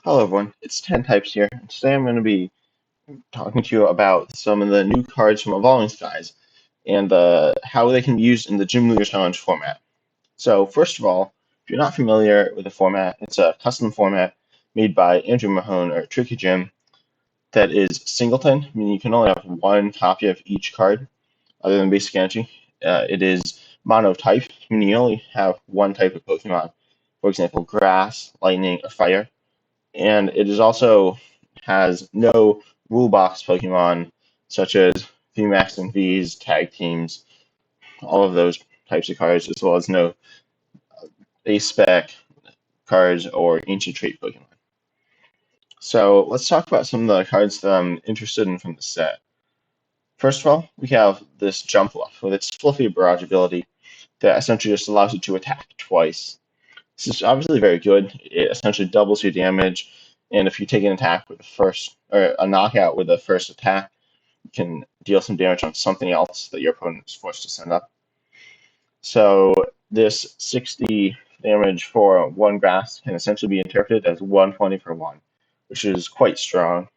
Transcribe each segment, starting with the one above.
Hello everyone, it's 10 Types here, and today I'm going to be talking to you about some of the new cards from Evolving Skies and how they can be used in the Gym Leader Challenge format. So first of all, if you're not familiar with the format, it's a custom format made by Andrew Mahone or Tricky Gym that is singleton, meaning you can only have one copy of each card other than basic energy. It is monotype, meaning you only have one type of Pokemon, for example, grass, lightning, or fire. And it is also has no rule box Pokemon such as VMAX and V's, tag teams, all of those types of cards, as well as no A-Spec cards or ancient trait Pokemon. So let's talk about some of the cards that I'm interested in from the set. First of all, we have this Jumpluff with its Fluffy Barrage ability that essentially just allows you to attack twice. This is obviously very good. It essentially doubles your damage, and if you take an attack with the first, or a knockout with the first attack, you can deal some damage on something else that your opponent is forced to send up. So this 60 damage for one grass can essentially be interpreted as 120 for one, which is quite strong.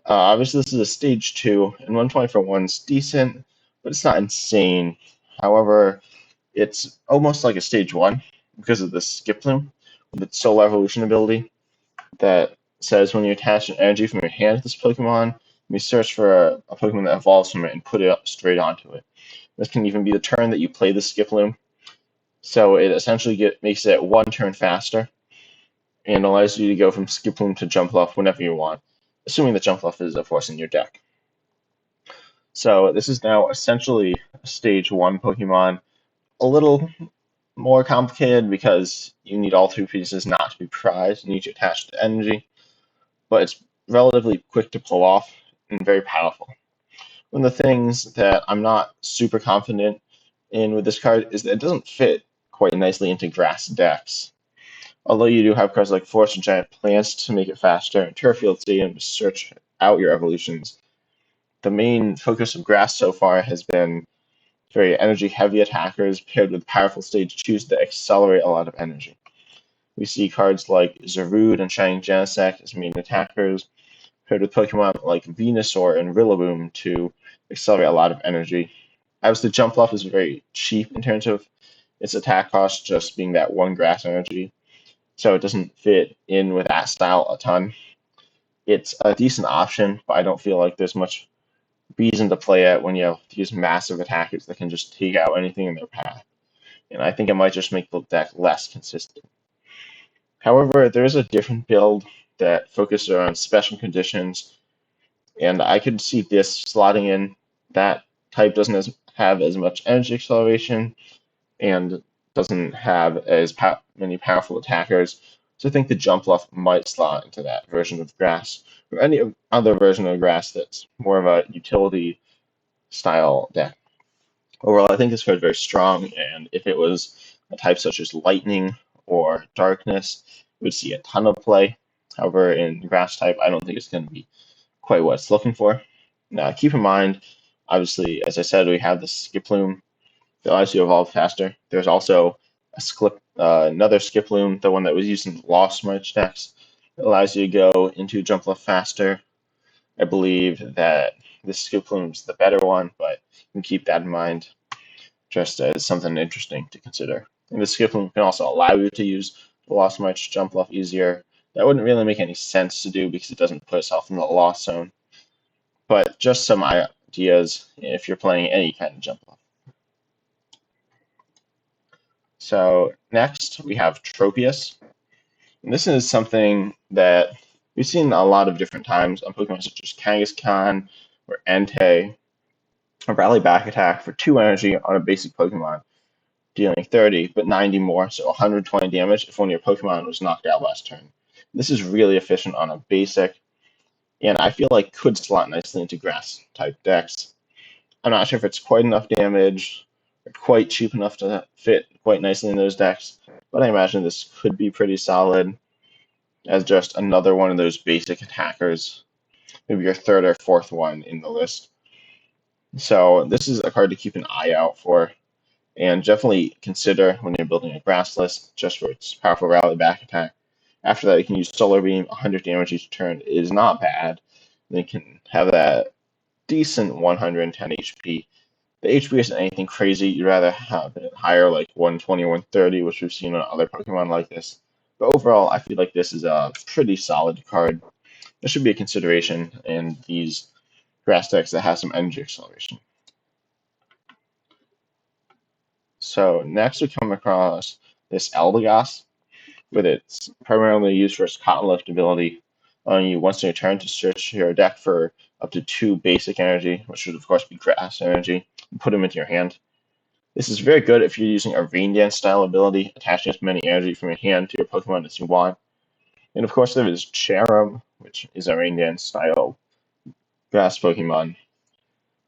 Obviously, this is a stage 2, and 120 for 1 is decent, but it's not insane. However, it's almost like a stage 1 because of the Skip Loom with its Soul Evolution ability that says when you attach an energy from your hand to this Pokemon, you search for a Pokemon that evolves from it and put it up straight onto it. This can even be the turn that you play the Skip Loom, so it essentially makes it 1 turn faster and allows you to go from Skip Loom to Jumpluff whenever you want, assuming that Jumpluff is, of course, in your deck. So this is now essentially a stage 1 Pokemon, a little more complicated because you need all 3 pieces not to be prized and each attached to energy, but it's relatively quick to pull off and very powerful. One of the things that I'm not super confident in with this card is that it doesn't fit quite nicely into grass decks. Although you do have cards like Forest and Giant Plants to make it faster, and Turffield Stadium to search out your evolutions, the main focus of grass so far has been very energy-heavy attackers paired with powerful stage 2s that accelerate a lot of energy. We see cards like Zarude and Shining Genesect as main attackers, paired with Pokemon like Venusaur and Rillaboom to accelerate a lot of energy. Obviously, Jumpluff is very cheap in terms of its attack cost, just being that 1 grass energy, so it doesn't fit in with that style a ton. It's a decent option, but I don't feel like there's much reason to play it when you have these massive attackers that can just take out anything in their path. And I think it might just make the deck less consistent. However, there is a different build that focuses on special conditions, and I could see this slotting in. That type doesn't have as much energy acceleration and doesn't have as many powerful attackers, so I think the Jumpluff might slot into that version of grass, or any other version of grass that's more of a utility style deck. Overall, I think this card is very strong, and if it was a type such as Lightning or Darkness, it would see a ton of play. However, in grass type, I don't think it's going to be quite what it's looking for. Now, keep in mind, obviously, as I said, we have the Skip Loom that allows you to evolve faster. There's also another Skip Loom, the one that was used in Lost March decks, that allows you to go into Jumpluff faster. I believe that this Skip Loom is the better one, but you can keep that in mind just as something interesting to consider. And the Skip Loom can also allow you to use the Lost March Jumpluff easier. That wouldn't really make any sense to do because it doesn't put itself in the Lost Zone. But just some ideas if you're playing any kind of Jumpluff. So next we have Tropius. And this is something that we've seen a lot of different times on Pokemon such as Kangaskhan or Entei. A Rally Back Attack for 2 energy on a basic Pokemon, dealing 30 but 90 more, so 120 damage if one of your Pokemon was knocked out last turn. This is really efficient on a basic, and I feel like could slot nicely into grass type decks. I'm not sure if it's quite enough damage or quite cheap enough to fit quite nicely in those decks, but I imagine this could be pretty solid as just another one of those basic attackers, maybe your 3rd or 4th one in the list. So this is a card to keep an eye out for, and definitely consider when you're building a grass list, just for its powerful Rally Back Attack. After that, you can use Solar Beam, 100 damage each turn is not bad. Then you can have that decent 110 HP. The HP isn't anything crazy. You'd rather have it higher, like 120 or 130, which we've seen on other Pokemon like this. But overall, I feel like this is a pretty solid card. This should be a consideration in these grass decks that have some energy acceleration. So next we come across this Albagast, with its primarily used for its Cotton Lift ability, allowing you once in your turn to search your deck for up to 2 basic energy, which would of course be grass energy, and put them into your hand. This is very good if you're using a Rain Dance style ability, attaching as many energy from your hand to your Pokemon as you want. And of course there is Cherub, which is a Rain Dance style grass Pokemon.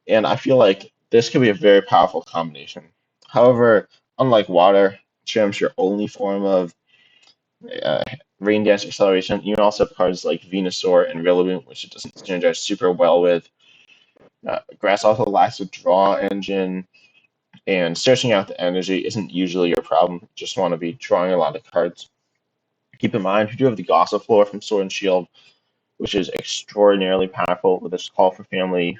And I feel like this could be a very powerful combination. However, unlike water, Cherub's your only form of uh, Rain Dance acceleration. You can also have cards like Venusaur and Rillaboom, which it doesn't synergize super well with. Grass also lacks a draw engine, and searching out the energy isn't usually your problem. You just want to be drawing a lot of cards. Keep in mind, you do have the Gossifleur from Sword and Shield, which is extraordinarily powerful with its call for family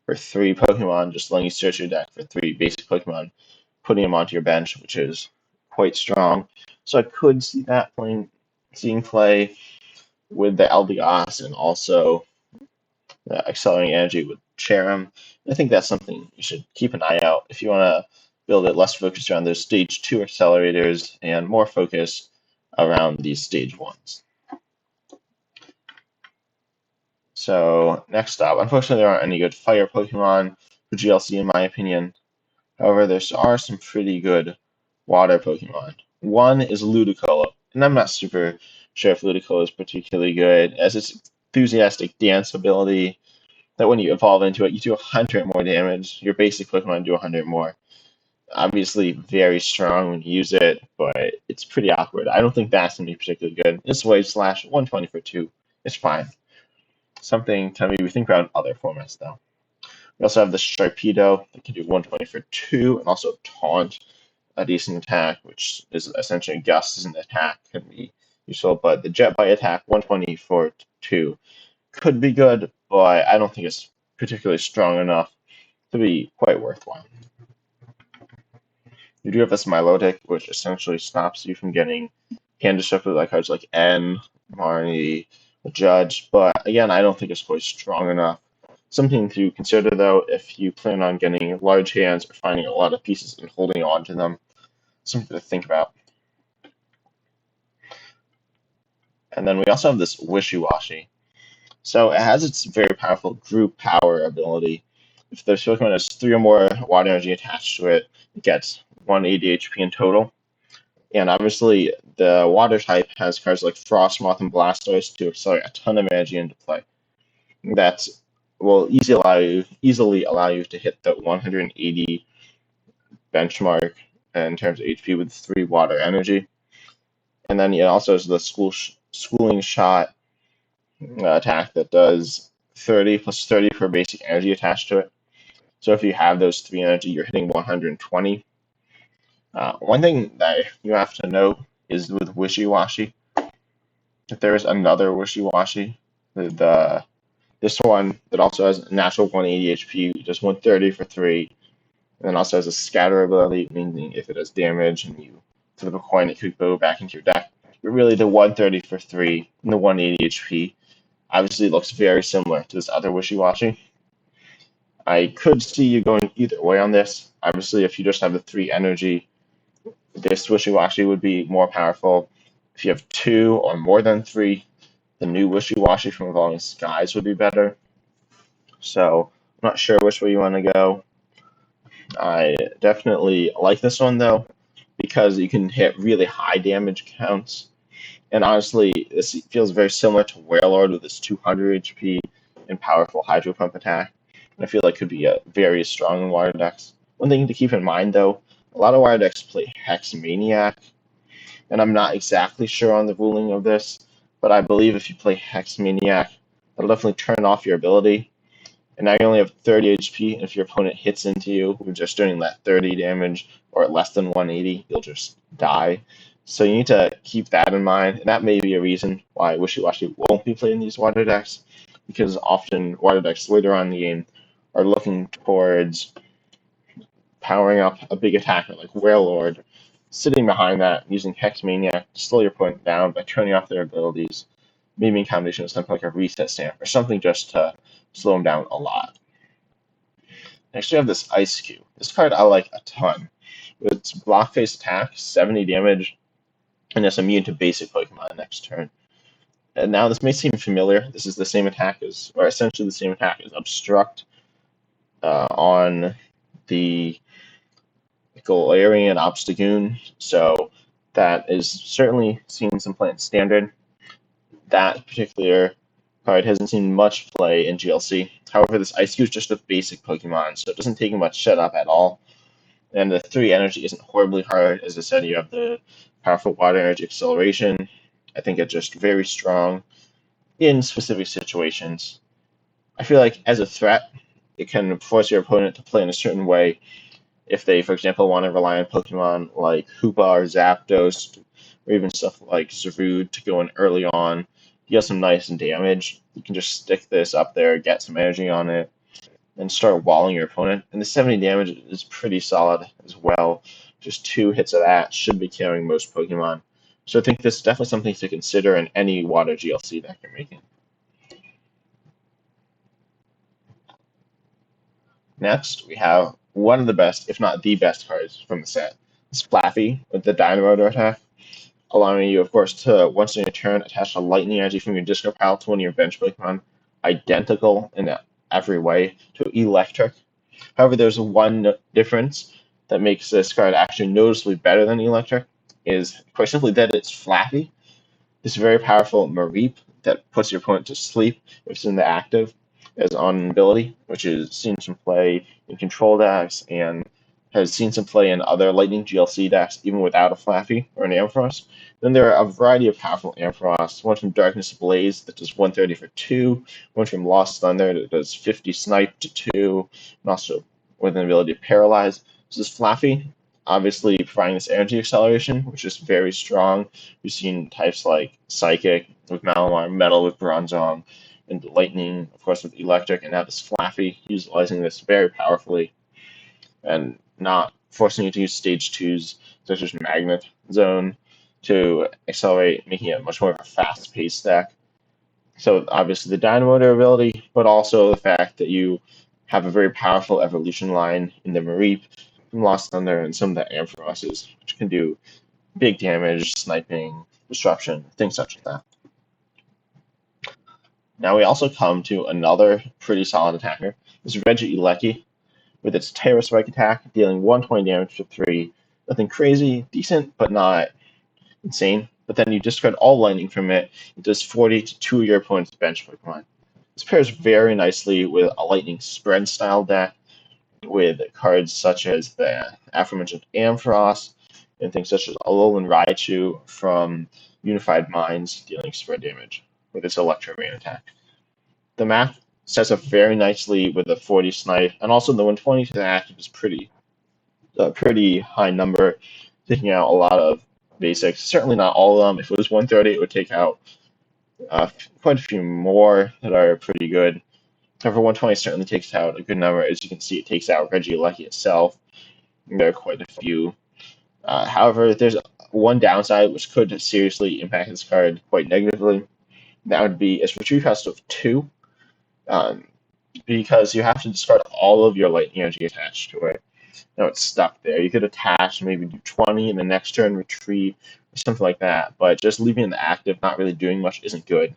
for 3 Pokemon, just letting you search your deck for 3 basic Pokemon, putting them onto your bench, which is quite strong. So I could see that seeing play with the Albagast and also accelerating energy with Cherrim. I think that's something you should keep an eye out if you want to build it less focused around those stage 2 accelerators and more focused around these stage 1s. So next up, unfortunately there aren't any good fire Pokemon for GLC in my opinion. However, there are some pretty good water Pokemon. One is Ludical, and I'm not super sure if Ludical is particularly good, as its enthusiastic dance ability, that when you evolve into it, you do 100 more damage. Your basic Pokemon do 100 more. Obviously, very strong when you use it, but it's pretty awkward. I don't think that's going to be particularly good. It's Wave Slash, 120 for 2. It's fine. Something to maybe think about in other formats, though. We also have the Sharpedo that can do 120 for 2, and also Taunt, a decent attack, which is essentially Gust as an attack, can be useful. But the Jet Bite attack, 120 for 2, could be good, but I don't think it's particularly strong enough to be quite worthwhile. You do have this Milotic, which essentially stops you from getting hand-disrupted by cards like N, Marnie, Judge, but again, I don't think it's quite strong enough. Something to consider, though, if you plan on getting large hands or finding a lot of pieces and holding on to them. Something to think about. And then we also have this Wishy Washy. So it has its very powerful group power ability. If the Pokemon has 3 or more water energy attached to it, it gets 180 HP in total. And obviously, the water type has cards like Frostmoth and Blastoise to accelerate a ton of energy into play. That will easily allow you to hit the 180 benchmark in terms of HP with 3 water energy. And then it also has the Schooling Shot attack that does 30 plus 30 for basic energy attached to it. So if you have those 3 energy, you're hitting 120. One thing that you have to know is with Wishy Washy, if there is another Wishy Washy, this one that also has a natural 180 HP, just 130 for 3, and then also has a scatter ability, meaning if it does damage and you flip a coin, it could go back into your deck. But really, the 130 for 3 and the 180 HP obviously looks very similar to this other Wishy Washy. I could see you going either way on this. Obviously, if you just have the 3 energy, this Wishy Washy would be more powerful. If you have 2 or more than 3, the new Wishy Washy from Evolving Skies would be better. So, I'm not sure which way you want to go. I definitely like this one, though, because you can hit really high damage counts. And honestly, this feels very similar to Wailord with its 200 HP and powerful Hydro Pump attack. And I feel like could be very strong in water decks. One thing to keep in mind, though, a lot of water decks play Hex Maniac, and I'm not exactly sure on the ruling of this, but I believe if you play Hex Maniac, that'll definitely turn off your ability. And now you only have 30 HP, and if your opponent hits into you, you're just doing that 30 damage, or less than 180, you'll just die. So you need to keep that in mind, and that may be a reason why Wishy Washy won't be playing these water decks, because often water decks later on in the game are looking towards powering up a big attacker like Wailord, sitting behind that, using Hex Maniac to slow your opponent down by turning off their abilities, maybe in combination with something like a Reset Stamp, or something just to slow them down a lot. Next we have this Ice Cube. This card I like a ton. With its block face attack, 70 damage, and it's immune to basic Pokemon next turn. And now this may seem familiar. This is the same attack as, or essentially the same attack as Obstruct on the Galarian Obstagoon. So that is certainly seen some play in Standard. That particular card hasn't seen much play in GLC. However, this Ice Cube is just a basic Pokemon, so it doesn't take much setup at all. And the 3 energy isn't horribly hard. As I said, you have the powerful water energy acceleration. I think it's just very strong in specific situations. I feel like as a threat, it can force your opponent to play in a certain way. If they, for example, want to rely on Pokemon like Hoopa or Zapdos, or even stuff like Zarude to go in early on, you have some nice damage. You can just stick this up there, get some energy on it, and start walling your opponent. And the 70 damage is pretty solid as well. Just 2 hits of that should be carrying most Pokemon. So I think this is definitely something to consider in any water GLC deck you're making. Next, we have one of the best, if not the best cards from the set. It's Flappy with the Dynamo attack, allowing you, of course, to, once in your turn, attach a lightning energy from your discard pile to one of your bench Pokemon, identical in every way to Electric. However, there's one difference that makes this card actually noticeably better than Electric, is quite simply that it's Flappy. This very powerful Mareep that puts your opponent to sleep if it's in the active as on ability, which is seen some play in control decks and has seen some play in other Lightning GLC decks, even without a Flappy or an Ampharos. Then there are a variety of powerful Ampharos, one from Darkness Ablaze that does 130 for 2, one from Lost Thunder that does 50 snipe to 2, and also with an ability to paralyze. So this Flappy, obviously providing this energy acceleration, which is very strong. We've seen types like Psychic with Malamar, Metal with Bronzong, and Lightning, of course, with Electric, and now this Flappy, utilizing this very powerfully, and not forcing you to use stage 2s, such as Magnet Zone, to accelerate, making it much more of a fast-paced deck. So obviously the Dynamo ability, but also the fact that you have a very powerful evolution line in the Mareep, from Lost Thunder, and some of the Amphiroses, which can do big damage, sniping, disruption, things such as that. Now we also come to another pretty solid attacker. This is Reggie Lucky with its Terra Strike attack, dealing 120 damage for 3. Nothing crazy, decent, but not insane. But then you discard all lightning from it. It does 40 to 2 of your opponent's bench Pokemon. This pairs very nicely with a lightning spread style deck, with cards such as the aforementioned Ampharos, and things such as Alolan Raichu from Unified Minds, dealing spread damage with its Electro Rain attack. The math sets up very nicely with the 40 snipe, and also the 120 to the active is a pretty high number, taking out a lot of basics. Certainly not all of them. If it was 130, it would take out quite a few more that are pretty good. However, 120 certainly takes out a good number. As you can see, it takes out Reggie Lucky itself. There are quite a few. However, there's one downside which could seriously impact this card quite negatively. That would be its retrieve cost of 2, because you have to discard all of your lightning energy attached to it. Now it's stuck there. You could attach, maybe do 20, and the next turn retrieve, or something like that. But just leaving it active, not really doing much, isn't good.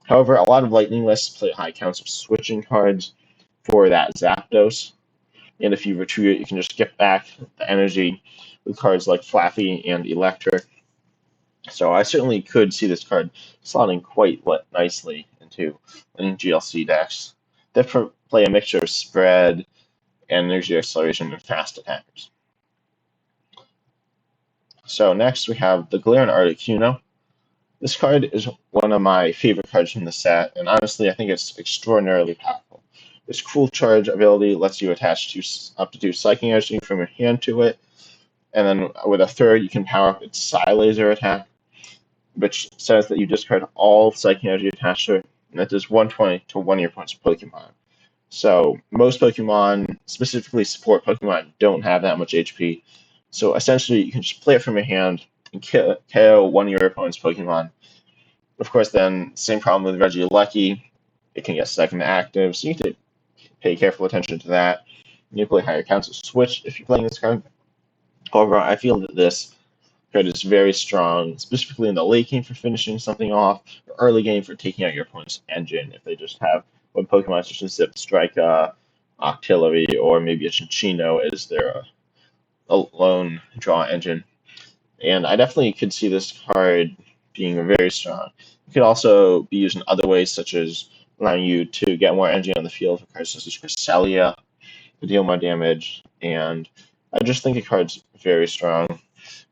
However, a lot of Lightning lists play high counts of switching cards for that Zapdos, and if you retrieve it, you can just get back the energy with cards like Flappy and Electric. So I certainly could see this card slotting quite nicely into GLC decks that play a mixture of spread, energy acceleration, and fast attackers. So next we have the Galarian Articuno. This card is one of my favorite cards from the set, and honestly I think it's extraordinarily powerful. This Cruel Charge ability lets you attach up to 2 Psychic Energy from your hand to it, And then with a third, you can power up its Psy Laser attack, which says that you discard all Psychic Energy attached to it, and that does 120 to one of your opponent's Pokemon. So most Pokemon, specifically support Pokemon, don't have that much HP. So essentially, you can just play it from your hand and KO one of your opponent's Pokemon. Of course, then, same problem with Reggie Lucky. It can get second active, so you need to pay careful attention to that. You need to play higher counts of Switch if you're playing this card. However, I feel that this card is very strong, specifically in the late game for finishing something off, or early game for taking out your opponent's engine if they just have one Pokemon such as Zip Strike, Octillery, or maybe a Chinchino as their lone draw engine. And I definitely could see this card being very strong. It could also be used in other ways, such as allowing you to get more energy on the field for cards such as Cresselia to deal more damage. And I just think the card's very strong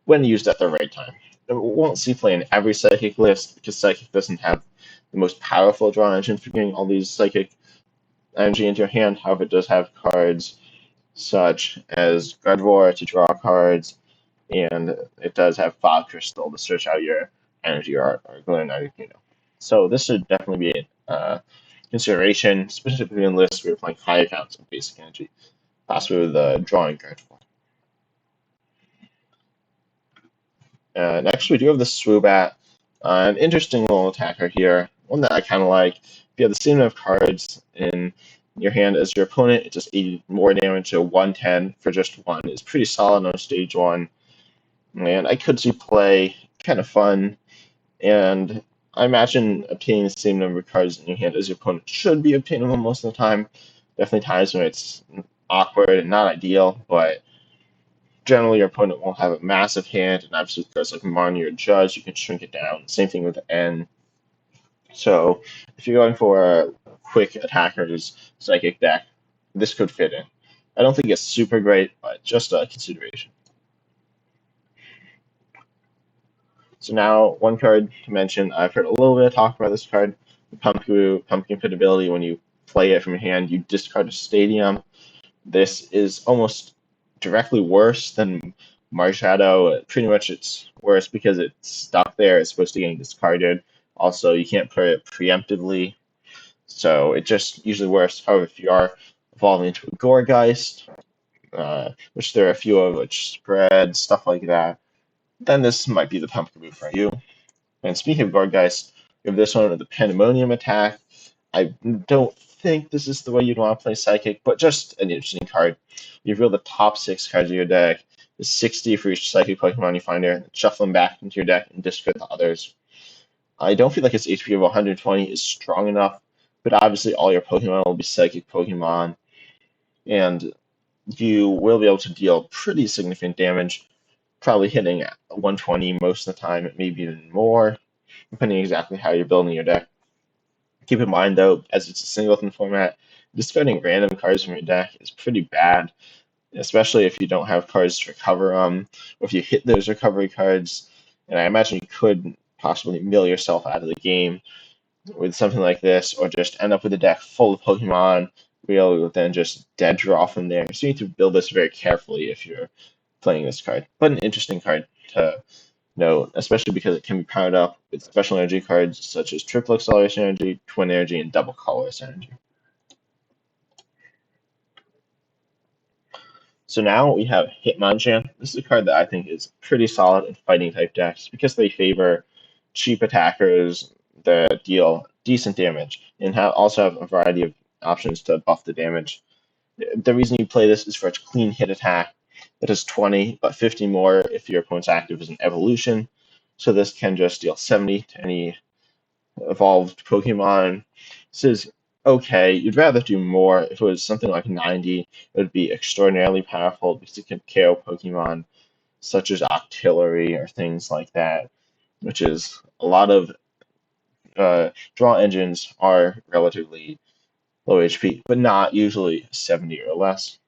when used at the right time. It won't see play in every Psychic list because Psychic doesn't have the most powerful draw engine for getting all these Psychic energy into your hand. However, it does have cards such as Gardevoir to draw cards, and it does have Fog Crystal to search out your energy or Glare Articuno. So this should definitely be a consideration, specifically in lists where you're playing high counts of basic energy, possibly with a drawing Gardevoir. Next, we do have the Swoobat, an interesting little attacker here, one that I kind of like. If you have the same amount of cards in your hand as your opponent, it just 80 more damage to 110 for just one. It's pretty solid on stage 1. And I could see play, kind of fun, and I imagine obtaining the same number of cards in your hand as your opponent should be obtainable most of the time. Definitely times when it's awkward and not ideal, but generally your opponent won't have a massive hand, and obviously cards like Marnie or Judge, you can shrink it down. Same thing with N. So if you're going for a quick attacker's Psychic deck, this could fit in. I don't think it's super great, but just a consideration. So now, one card to mention, I've heard a little bit of talk about this card, the Pumpkin Pit ability. When you play it from your hand, you discard a Stadium. This is almost directly worse than Marshadow. Pretty much it's worse because it's stuck there. It's supposed to get discarded. Also, you can't play it preemptively, so it just usually works. However, if you are evolving into a Gourgeist, which there are a few of, which spread, stuff like that, then this might be the pumpkin move for you. And speaking of Gourgeist, we have this one with the Pandemonium Attack. I don't think this is the way you'd want to play Psychic, but just an interesting card. You reveal the top 6 cards of your deck. It's 60 for each Psychic Pokemon you find there. Shuffle them back into your deck and discard the others. I don't feel like its HP of 120 is strong enough, but obviously all your Pokemon will be Psychic Pokemon, and you will be able to deal pretty significant damage, probably hitting 120 most of the time, maybe even more, depending exactly how you're building your deck. Keep in mind, though, as it's a singleton format, discarding random cards from your deck is pretty bad, especially if you don't have cards to recover them, or if you hit those recovery cards. And I imagine you could possibly mill yourself out of the game with something like this, or just end up with a deck full of Pokemon, we'll then just dead draw from there. So you need to build this very carefully if you're playing this card. But an interesting card to note, especially because it can be powered up with special energy cards such as Triple Acceleration Energy, Twin Energy, and Double Colorless Energy. So now we have Hitmonchan. This is a card that I think is pretty solid in fighting type decks because they favor cheap attackers that deal decent damage and also have a variety of options to buff the damage. The reason you play this is for its clean hit attack. It does 20, but 50 more if your opponent's active is an evolution. So this can just deal 70 to any evolved Pokemon. This is okay. You'd rather do more. If it was something like 90, it would be extraordinarily powerful because it can KO Pokemon such as Octillery or things like that, which is a lot of draw engines are relatively low HP, but not usually 70 or less.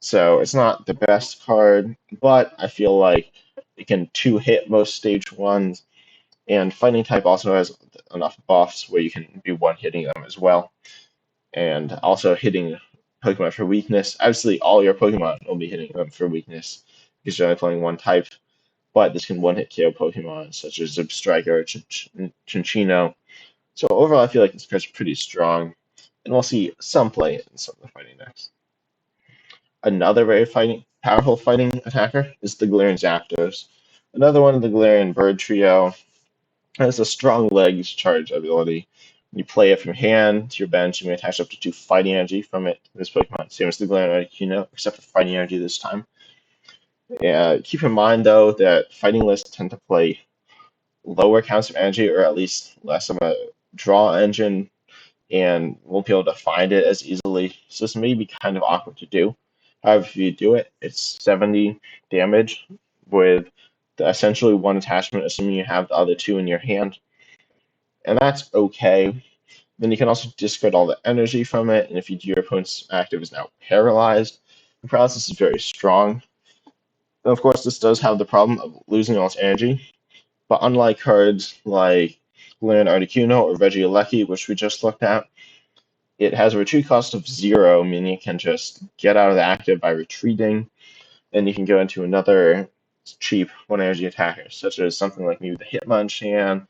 So it's not the best card, but I feel like it can 2-hit most stage 1s, and Fighting type also has enough buffs where you can be 1-hitting them as well. And also hitting Pokemon for weakness. Obviously, all your Pokemon will be hitting them for weakness because you're only playing one type, but this can one-hit KO Pokemon such as Zebstrika or Chinchino. So overall, I feel like this card's pretty strong, and we'll see some play in some of the fighting decks. Another very powerful fighting attacker is the Galarian Zapdos. Another one of the Galarian Bird Trio has a strong legs charge ability. When you play it from hand to your bench, you may attach up to 2 fighting energy from it to this Pokemon, same as the Galarian Articuno, except for fighting energy this time. Keep in mind, though, that fighting lists tend to play lower counts of energy, or at least less of a draw engine, and won't be able to find it as easily. So this may be kind of awkward to do. However, if you do it, it's 70 damage with essentially one attachment, assuming you have the other 2 in your hand. And that's okay. Then you can also discard all the energy from it, and if your opponent's active is now paralyzed, the paralysis is very strong. And of course, this does have the problem of losing all its energy, but unlike cards like Galarian Articuno or Veggie Lucky, which we just looked at, it has a retreat cost of 0, meaning it can just get out of the active by retreating, and you can go into another cheap 1 energy attacker, such as something like maybe the Hitmonchan,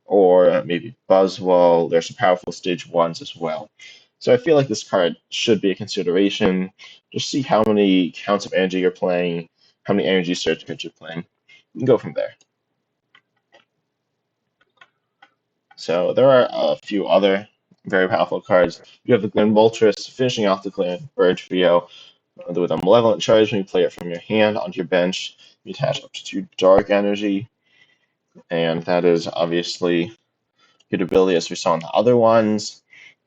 or maybe Buzzwole. There's some powerful stage 1s as well. So I feel like this card should be a consideration. Just see how many counts of energy you're playing, how many energy search cards you're playing, and go from there. So there are a few other very powerful cards. You have the Galarian Voltrous finishing off the Galarian Bird Trio with a Malevolent Charge. When you play it from your hand onto your bench, you attach up to 2 Dark Energy, and that is obviously good ability as we saw in the other ones,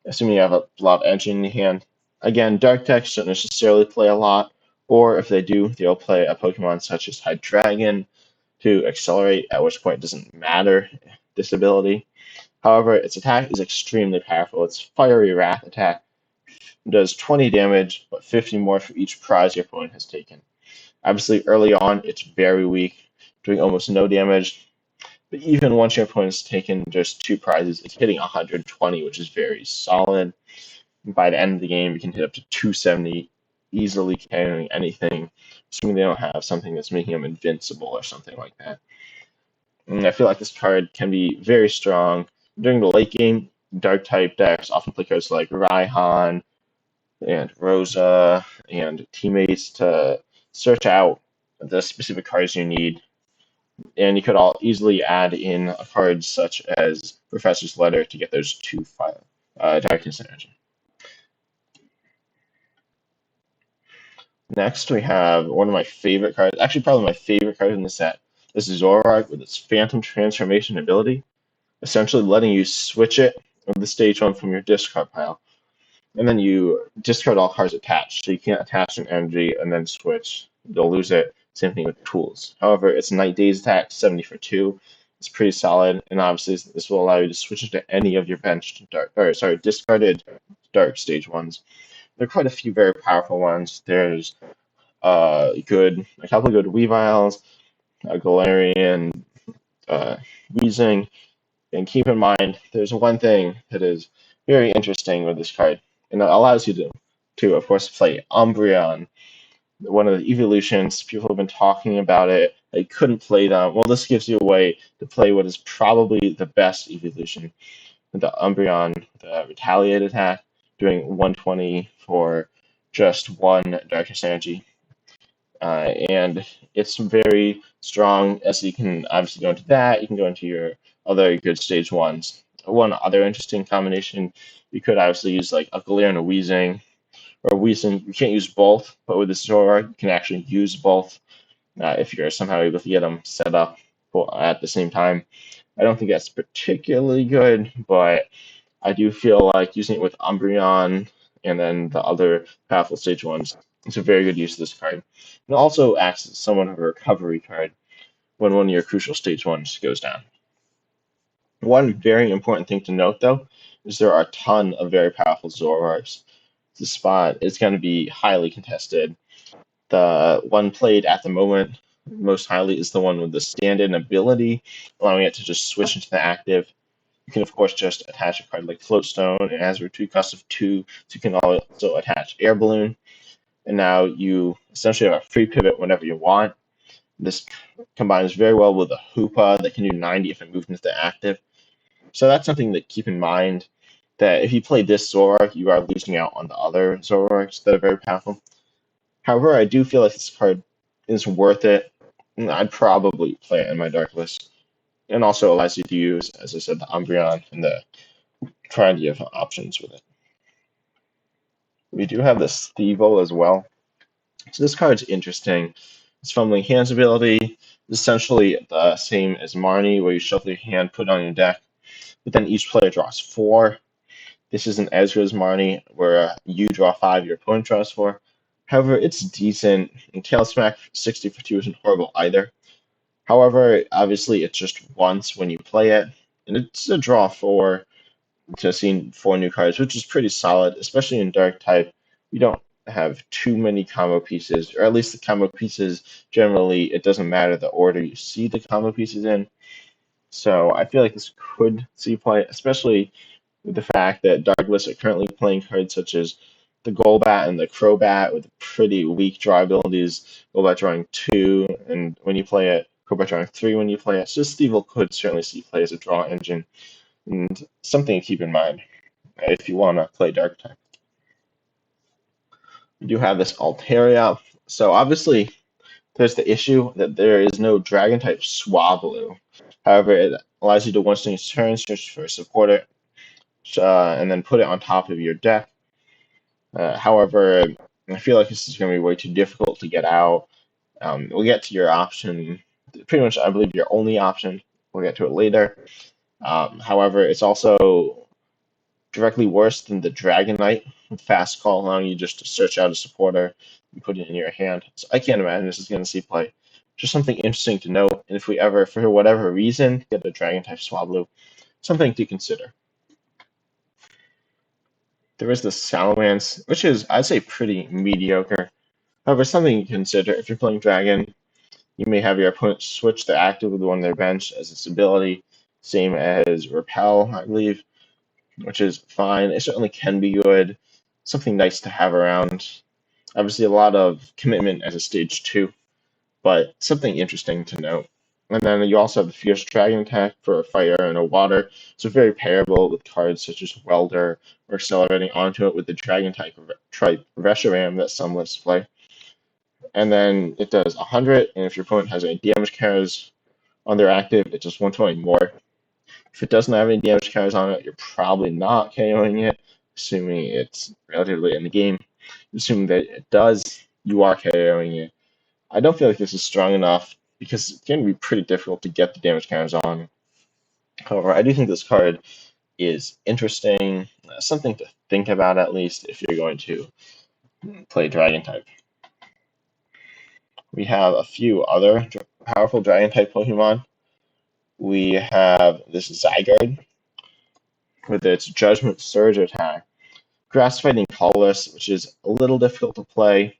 assuming you have a lot of energy in your hand. Again, Dark decks don't necessarily play a lot, or if they do, they'll play a Pokemon such as Hydreigon to accelerate, at which point it doesn't matter this ability. However, its attack is extremely powerful. Its Fiery Wrath attack does 20 damage, but 50 more for each prize your opponent has taken. Obviously, early on, it's very weak, doing almost no damage. But even once your opponent's taken just 2 prizes, it's hitting 120, which is very solid. By the end of the game, you can hit up to 270, easily carrying anything, assuming they don't have something that's making them invincible or something like that. And I feel like this card can be very strong. During the late game, Dark-type decks often play cards like Reihan and Rosa and teammates to search out the specific cards you need. And you could all easily add in a card such as Professor's Letter to get those 2 Darkness energy. Next, we have one of my favorite cards, actually probably my favorite card in the set. This is Zoroark with its Phantom Transformation ability, essentially letting you switch it with the stage 1 from your discard pile. And then you discard all cards attached, so you can't attach an energy and then switch. You'll lose it. Same thing with tools. However, it's Night Daze attack, 70 for 2. It's pretty solid, and obviously this will allow you to switch it to any of your benched discarded dark stage 1s. There are quite a few very powerful ones. There's a couple of good Weaviles, a Galarian Weezing, and keep in mind there's one thing that is very interesting with this card, and it allows you to of course play Umbreon, one of the evolutions. People have been talking about it. They couldn't play them. Well, this gives you a way to play what is probably the best evolution, the Umbreon, the Retaliate attack, doing 120 for just 1 Darkness Energy. And it's very strong, as you can obviously go into that. You can go into your other good stage 1s. One other interesting combination, you could obviously use like a Galarian Weezing, or Weezing. You can't use both, but with this Zoroark, you can actually use both if you're somehow able to get them set up at the same time. I don't think that's particularly good, but I do feel like using it with Umbreon and then the other powerful stage 1s, it's a very good use of this card. It also acts as somewhat of a recovery card when one of your crucial stage 1s goes down. One very important thing to note, though, is there are a ton of very powerful Zoroarks. This spot is going to be highly contested. The one played at the moment most highly is the one with the stand-in ability, allowing it to just switch into the active. You can, of course, just attach a card like Floatstone. It has a retreat cost of 2, so you can also attach Air Balloon. And now you essentially have a free pivot whenever you want. This combines very well with a Hoopa that can do 90 if it moves into active. So that's something to keep in mind, that if you play this Zoroark, you are losing out on the other Zoroarks that are very powerful. However, I do feel like this card is worth it. And I'd probably play it in my dark list. And also allows you to use, as I said, the Umbreon and the variety of options with it. We do have the Stevo as well. So this card's interesting. Its Fumbling Hands ability is essentially the same as Marnie, where you shuffle your hand, put it on your deck, but then each player draws 4. This isn't as good as Marnie, where you draw 5, your opponent draws 4. However, it's decent, and Tail Smack 60 for 2 isn't horrible either. However, obviously, it's just once when you play it, and it's a draw 4 to see 4 new cards, which is pretty solid, especially in Dark type. We don't have too many combo pieces, or at least the combo pieces, generally, it doesn't matter the order you see the combo pieces in. So I feel like this could see play, especially with the fact that Dark lists are currently playing cards such as the Golbat and the Crobat with pretty weak draw abilities. Golbat drawing 2, and when you play it, Crobat drawing 3 when you play it. So Stevo could certainly see play as a draw engine, and something to keep in mind if you want to play Dark type. We do have this Alteria. So obviously, there's the issue that there is no Dragon type Swablu. However, it allows you to once in your turn search for a supporter, and then put it on top of your deck. However, I feel like this is going to be way too difficult to get out. We'll get to your option, pretty much I believe your only option. We'll get to it later. However, it's also directly worse than the Dragonite with Fast Call, allowing you just to search out a supporter and put it in your hand. So I can't imagine this is going to see play. Just something interesting to note, and if we ever, for whatever reason, get a Dragon-type Swablu, something to consider. There is the Salamance, which is, I'd say, pretty mediocre. However, something you consider if you're playing Dragon. You may have your opponent switch the active with one on their bench as its ability, same as Repel, I believe, which is fine. It certainly can be good. Something nice to have around. Obviously, a lot of commitment as a stage 2, but something interesting to note. And then you also have the Fierce Dragon attack for a fire and a water, so very pairable with cards such as Welder or accelerating onto it with the Dragon type Reshiram that some lists play. And then it does 100, and if your opponent has any damage counters on their active, it does 120 more. If it doesn't have any damage counters on it, you're probably not KOing it, assuming it's relatively in the game. Assuming that it does, you are KOing it. I don't feel like this is strong enough because it can be pretty difficult to get the damage counters on. However, I do think this card is interesting, something to think about at least if you're going to play Dragon type. We have a few other powerful Dragon type Pokemon. We have this Zygarde with its Judgment Surge attack. Grass Fighting Colorless, which is a little difficult to play.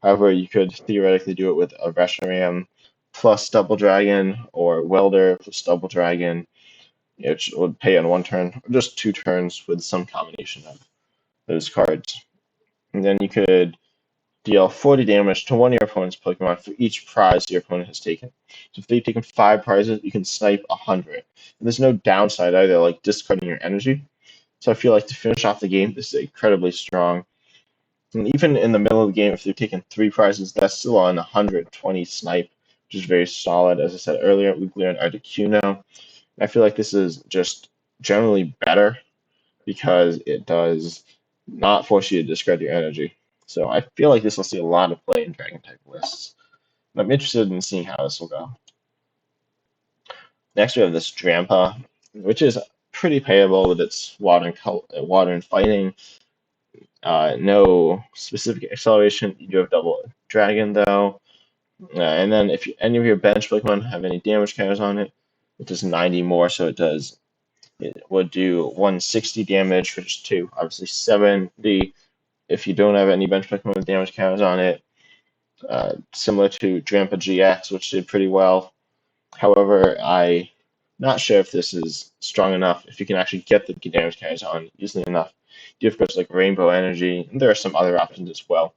However, you could theoretically do it with a Reshiram plus Double Dragon or Welder plus Double Dragon, which would pay on 1 turn, or just 2 turns with some combination of those cards. And then you could deal 40 damage to one of your opponent's Pokemon for each prize your opponent has taken. So if they've taken 5 prizes, you can snipe 100. And there's no downside either, like discarding your energy. So I feel like to finish off the game, this is incredibly strong. And even in the middle of the game, if they've taken 3 prizes, that's still on 120 snipe, which is very solid. As I said earlier, Ludical and Articuno. I feel like this is just generally better because it does not force you to discard your energy. So I feel like this will see a lot of play in Dragon-type lists. And I'm interested in seeing how this will go. Next, we have this Drampa, which is pretty payable with its water and fighting. No specific acceleration. You do have Double Dragon, though. And then if any of your bench Pokemon have any damage counters on it, it does 90 more, so it would do 160 damage, which is 2. Obviously 70 if you don't have any bench Pokemon with damage counters on it. Similar to Drampa GX, which did pretty well. However, I'm not sure if this is strong enough, if you can actually get the damage counters on easily enough. You have cards like Rainbow Energy, and there are some other options as well.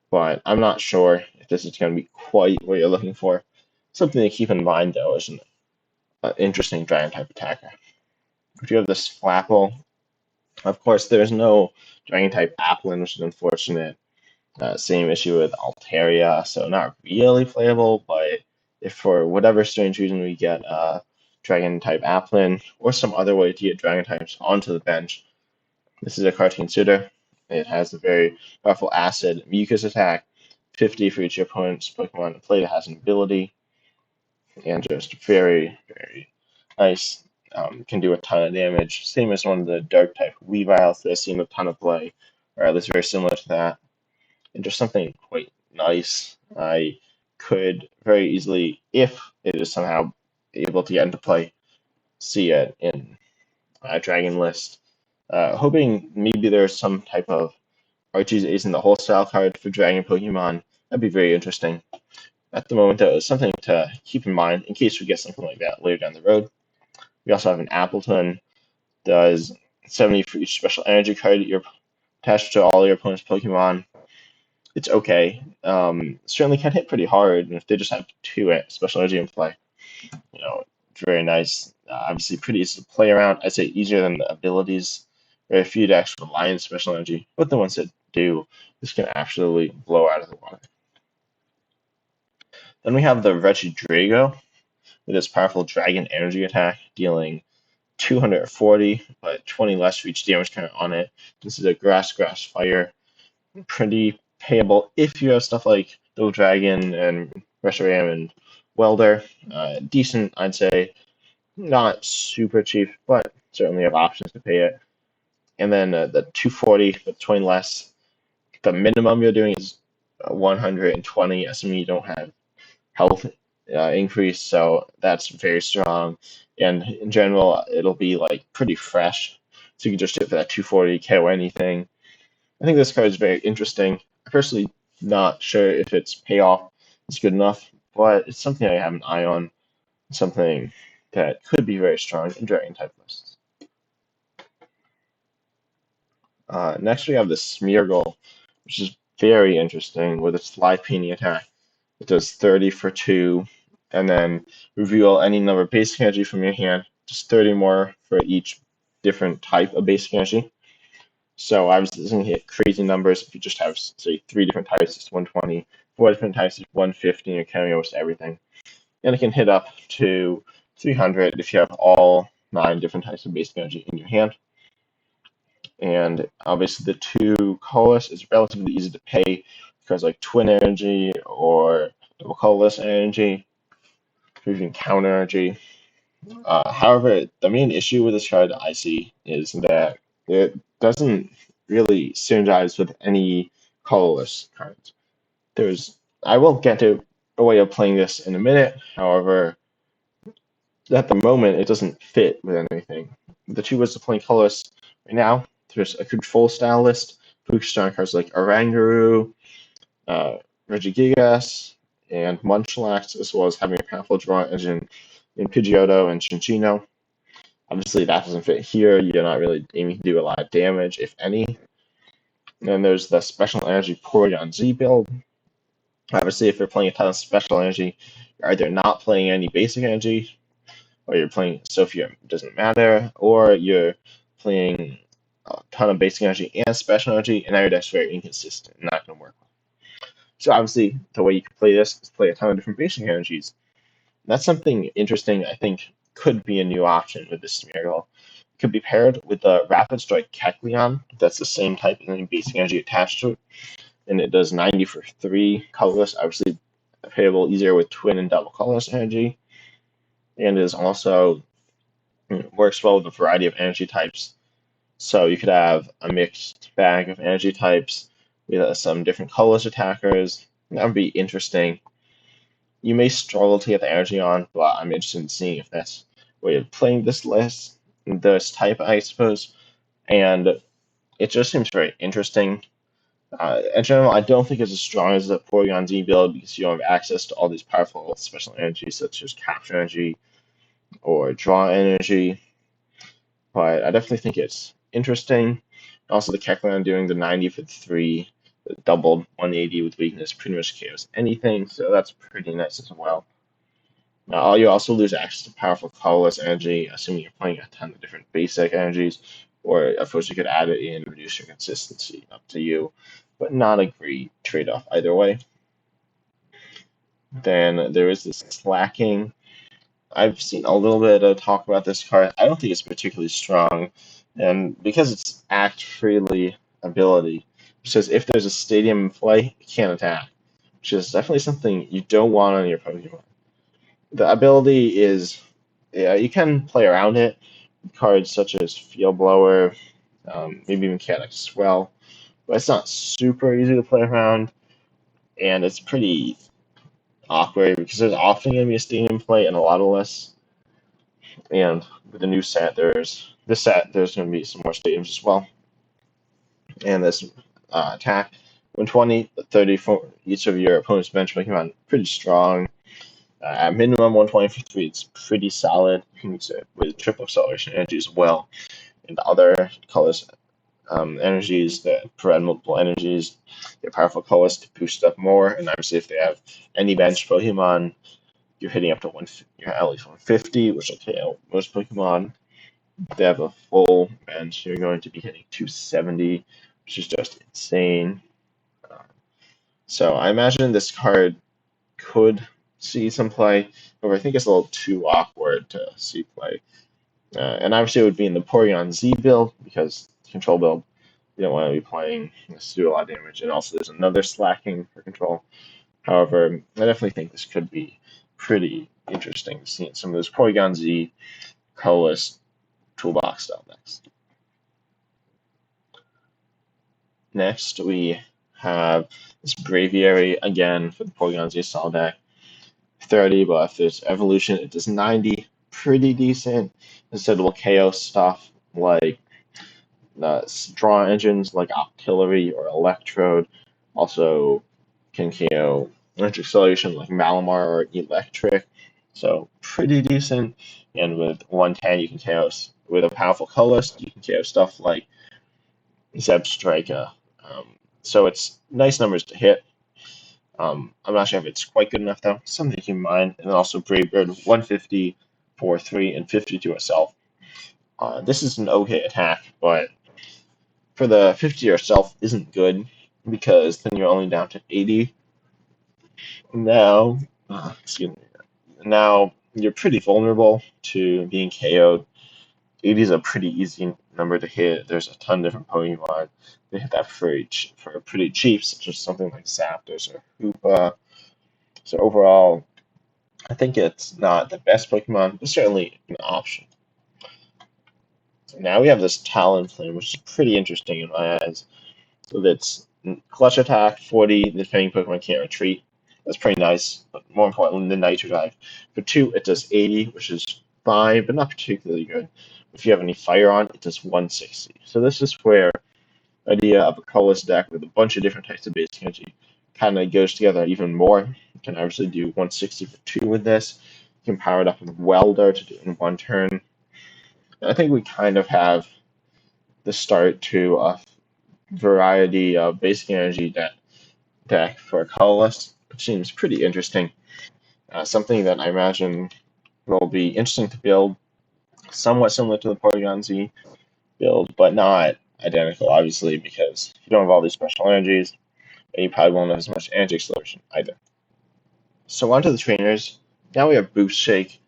But I'm not sure if this is going to be quite what you're looking for. Something to keep in mind, though, is an interesting Dragon-type attacker. If you have this Flapple, of course, there's no Dragon-type Appleton, which is unfortunate. Same issue with Alteria, so not really playable, but if for whatever strange reason we get Dragon-type Appleton, or some other way to get Dragon-types onto the bench, this is a card to consider. It has a very powerful Acid Mucus attack, 50 for each opponent's Pokemon to play that has an ability, and just very, very nice. Can do a ton of damage. Same as one of the Dark-type Weaviles that I've seen a ton of play, or at least very similar to that. And just something quite nice. I could very easily, if it is somehow able to get into play, see it in a Dragon list. Hoping maybe there's some type of Archie's Ace in the Wholesale card for Dragon Pokemon. That'd be very interesting. At the moment, though, it's something to keep in mind in case we get something like that later down the road. We also have an Appleton. Does 70 for each special energy card that you're attached to all your opponent's Pokemon. It's okay. Certainly can hit pretty hard, and if they just have 2 special energy in play, it's very nice. Obviously, pretty easy to play around. I'd say easier than the abilities. Very few to actually rely on special energy, but the ones that do, this can absolutely blow out of the water. Then we have the Reggie Drago with its powerful Dragon Energy attack, dealing 240, but 20 less for each damage count on it. This is a Grass Fire. Pretty payable if you have stuff like Double Dragon and Reshiram and Welder. Decent, I'd say. Not super cheap, but certainly have options to pay it. And then the 240, but 20 less. The minimum you're doing is 120, assuming you don't have health increase, so that's very strong. And in general, it'll be like pretty fresh, so you can just hit for that 240, KO anything. I think this card is very interesting. I'm personally not sure if its payoff is good enough, but it's something I have an eye on. Something that could be very strong in Dragon type lists. Next, we have the Smeargle, which is very interesting with its Fly Painting attack. It does 30 for 2, and then reveal any number of basic energy from your hand, just 30 more for each different type of basic energy. So obviously this is going to hit crazy numbers if you just have, say, 3 different types, it's 120, 4 different types, it's 150, and you're carrying almost everything. And it can hit up to 300 if you have all 9 different types of basic energy in your hand. And obviously the 2 colorless is relatively easy to pay because like Twin Energy or Double Colorless Energy, or even Counter Energy. However, the main issue with this card I see is that it doesn't really synergize with any colorless cards. I will get to a way of playing this in a minute. However, at the moment, it doesn't fit with anything. The two ways to play colorless right now, there's a control style list, focused on cards like Oranguru, Regigigas, and Munchlax, as well as having a powerful draw engine in Pidgeotto and Chinchino. Obviously, that doesn't fit here. You're not really aiming to do a lot of damage, if any. And then there's the Special Energy Porygon Z build. Obviously, if you're playing a ton of Special Energy, you're either not playing any Basic Energy, or you're playing Sophia, it doesn't matter, or you're playing a ton of Basic Energy and Special Energy, and now your deck's very inconsistent and not going to work well. So obviously, the way you can play this is play a ton of different Basic Energies. That's something interesting, I think, could be a new option with this Smeargle. It could be paired with the Rapid Strike Kecleon. That's the same type of any basic energy attached to it. And it does 90 for 3 colorless, obviously payable easier with twin and double colorless energy. And is also works well with a variety of energy types. So you could have a mixed bag of energy types with some different colorless attackers. That would be interesting. You may struggle to get the energy on, but I'm interested in seeing if that's a way of playing this list, this type, I suppose. And it just seems very interesting. In general, I don't think it's as strong as the Porygon Z build because you don't have access to all these powerful special energies such as Capture Energy or Draw Energy. But I definitely think it's interesting. Also, the Kecleon doing the 90 for 3 doubled 180 with weakness, pretty much KOs anything, so that's pretty nice as well. You also lose access to powerful colorless energy, assuming you're playing a ton of different basic energies, or of course you could add it in and reduce your consistency, up to you, but not a great trade-off either way. Then there is this slacking. I've seen a little bit of talk about this card. I don't think it's particularly strong, and because it's act freely ability, it says if there's a stadium in play, it can't attack, which is definitely something you don't want on your Pokemon. The ability is, yeah, you can play around it with cards such as Field Blower, maybe Mechanic Swell, but it's not super easy to play around, and it's pretty awkward because there's often going to be a stadium play and a lot of lists. And with the new set, there's going to be some more stadiums as well. And this attack, 120, 30 for each of your opponent's bench Pokemon, pretty strong. At minimum 120 for 3, it's pretty solid. You can use it with triple acceleration energy as well. And other colors energies that provide multiple energies, they're powerful colors to boost up more. And obviously, if they have any bench Pokemon, you're hitting up to you're at least 150, which will KO most Pokemon. If they have a full bench, you're going to be hitting 270, which is just insane. So I imagine this card could see some play, but I think it's a little too awkward to see play. And obviously it would be in the Porygon Z build, because control build, you don't want to be playing this to do a lot of damage. And also there's another slacking for control. However, I definitely think this could be pretty interesting, seeing some of those Porygon Z colorless toolbox style decks. Next, we have this Braviary again for the Porygon Z style deck. 30, but if there's evolution, it does 90. Pretty decent. Instead, it will KO stuff like draw engines like Artillery or Electrode. Also can KO electric acceleration like Malamar or Electric. So pretty decent. And with 110, you can KO with a powerful colorless. You can KO stuff like Zebstrika. So it's nice numbers to hit. I'm not sure if it's quite good enough though. Something to keep in mind. And then also Brave Bird 150 for 3 and 52 itself. This is an okay attack, but for the 50 yourself isn't good because then you're only down to 80. Now, excuse me. Now you're pretty vulnerable to being KO'd. 80 is a pretty easy number to hit. There's a ton of different Pokemon that hit that for pretty cheap, such as something like Zapdos or Hoopa. So overall, I think it's not the best Pokemon, but certainly an option. So now we have this Talonflame, which is pretty interesting in my eyes. So that's Clutch Attack, 40, the defending Pokemon can't retreat. That's pretty nice, but more importantly, the Nitro Dive. For 2, it does 80, which is fine, but not particularly good. If you have any fire on, it does 160. So this is where the idea of a colorless deck with a bunch of different types of basic energy kind of goes together even more. You can obviously do 160 for 2 with this. You can power it up with Welder to do it in 1 turn. And I think we kind of have the start to a variety of basic energy deck for a colorless, which seems pretty interesting. Something that I imagine will be interesting to build, somewhat similar to the Porygon Z build, but not identical, obviously, because you don't have all these special energies, and you probably won't have as much energy acceleration either. So onto the trainers. Now we have Boost Shake.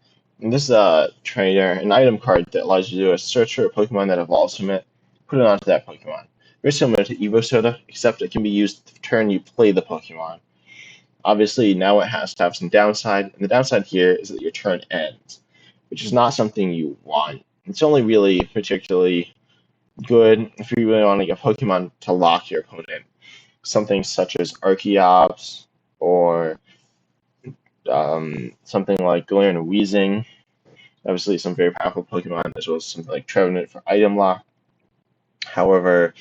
And this is a trainer, an item card that allows you to do a search for a Pokemon that evolves from it, put it onto that Pokemon. Very similar to Evo Soda, except it can be used the turn you play the Pokemon. Obviously, now it has to have some downside, and the downside here is that your turn ends, which is not something you want. It's only really particularly good if you really want to get Pokemon to lock your opponent. Something such as Archeops or something like Galarian and Weezing. Obviously, some very powerful Pokemon, as well as something like Trevenant for item lock. However,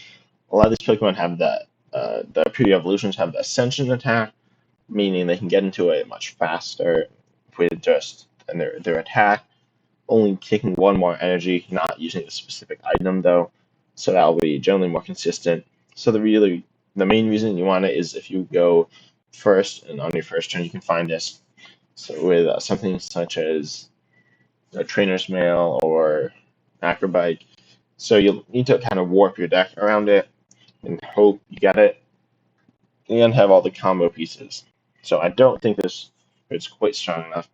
a lot of these Pokemon have the pre-evolutions have the Ascension attack, meaning they can get into it much faster with just and their attack, only taking 1 more energy, not using a specific item though. So that'll be generally more consistent. So the really The main reason you want it is if you go first, and on your first turn you can find this. So with something such as a trainer's mail or acrobike. So you'll need to kind of warp your deck around it and hope you get it and have all the combo pieces. So I don't think this is quite strong enough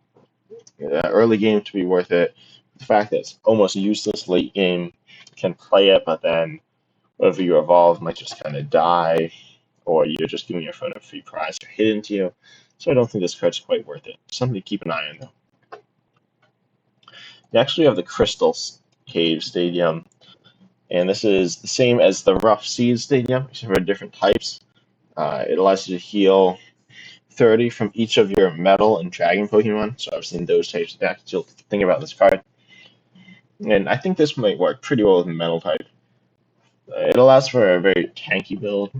early game to be worth it. The fact that it's almost useless late game, can play it, but then whatever you evolve might just kind of die, or you're just giving your opponent a free prize or hidden to you. So I don't think this card's quite worth it. Something to keep an eye on though. Next we have the Crystal Cave Stadium, and this is the same as the Rough Seas Stadium, except for different types. It allows you to heal 30 from each of your Metal and Dragon Pokemon, so obviously in those types of decks you'll think about this card. And I think this might work pretty well with the Metal type. It allows for a very tanky build,